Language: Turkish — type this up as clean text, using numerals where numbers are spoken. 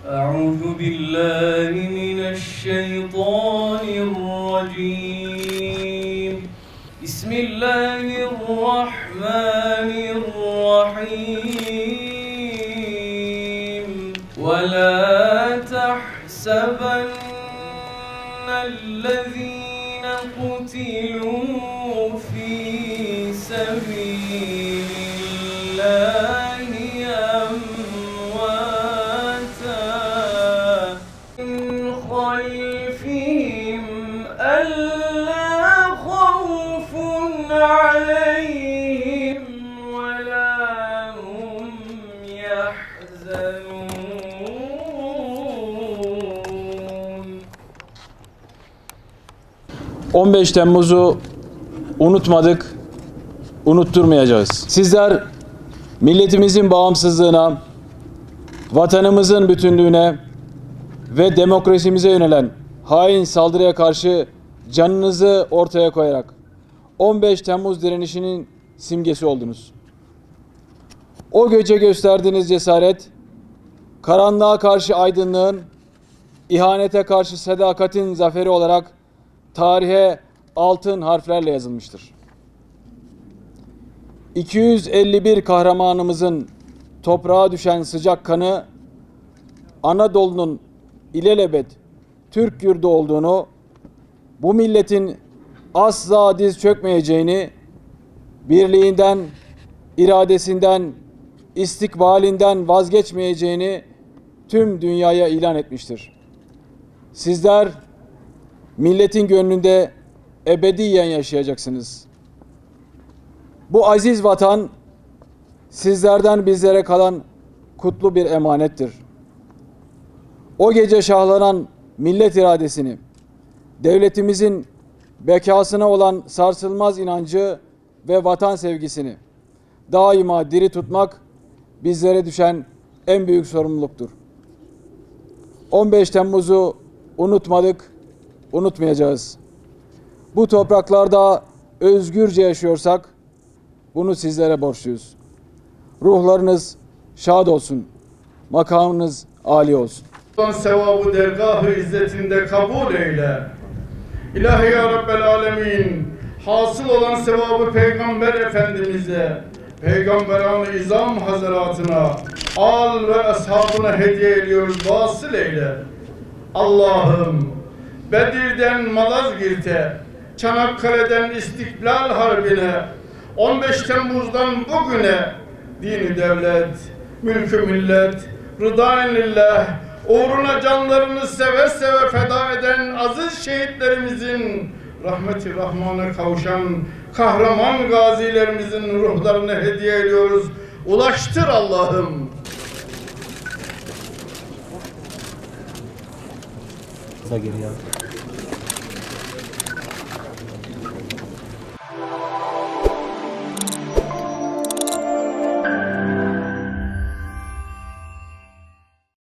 أعوذ بالله من الشيطان الرجيم بسم الله الرحمن الرحيم ولا تحسبن الذين قتلوا في سبيل الله أمواتا من خلفهم ألا خوف عليهم ولا هم يحزنون. 15 Temmuz'u unutmadık, unutturmayacağız. Sizler milletimizin bağımsızlığına, vatanımızın bütünlüğüne ve demokrasimize yönelen hain saldırıya karşı canınızı ortaya koyarak 15 Temmuz direnişinin simgesi oldunuz. O gece gösterdiğiniz cesaret, karanlığa karşı aydınlığın, ihanete karşı sadakatin zaferi olarak tarihe altın harflerle yazılmıştır. 251 kahramanımızın toprağa düşen sıcak kanı, Anadolu'nun ilelebet Türk yurdu olduğunu, bu milletin asla diz çökmeyeceğini, birliğinden, iradesinden, istikbalinden vazgeçmeyeceğini tüm dünyaya ilan etmiştir. Sizler milletin gönlünde ebediyen yaşayacaksınız. Bu aziz vatan sizlerden bizlere kalan kutlu bir emanettir. O gece şahlanan millet iradesini, devletimizin bekasına olan sarsılmaz inancı ve vatan sevgisini daima diri tutmak bizlere düşen en büyük sorumluluktur. 15 Temmuz'u unutmadık, unutmayacağız. Bu topraklarda özgürce yaşıyorsak bunu sizlere borçluyuz. Ruhlarınız şad olsun, makamınız âli olsun. Sevabı dergâh-ı izzetinde kabul eyle. İlahi ya Rabbel alemin, hasıl olan sevabı Peygamber Efendimiz'e, Peygamberan-ı İzam Hazretine, al ve ashabına hediye ediyoruz, vasıl eyle. Allah'ım, Bedir'den Malazgirt'e, Çanakkale'den İstiklal Harbi'ne, 15 Temmuz'dan bugüne dini devlet, mülkü millet, rıdaen lillah, uğruna canlarını seve seve feda eden aziz şehitlerimizin rahmeti rahmana kavuşan kahraman gazilerimizin ruhlarını hediye ediyoruz. Ulaştır Allah'ım. Geriye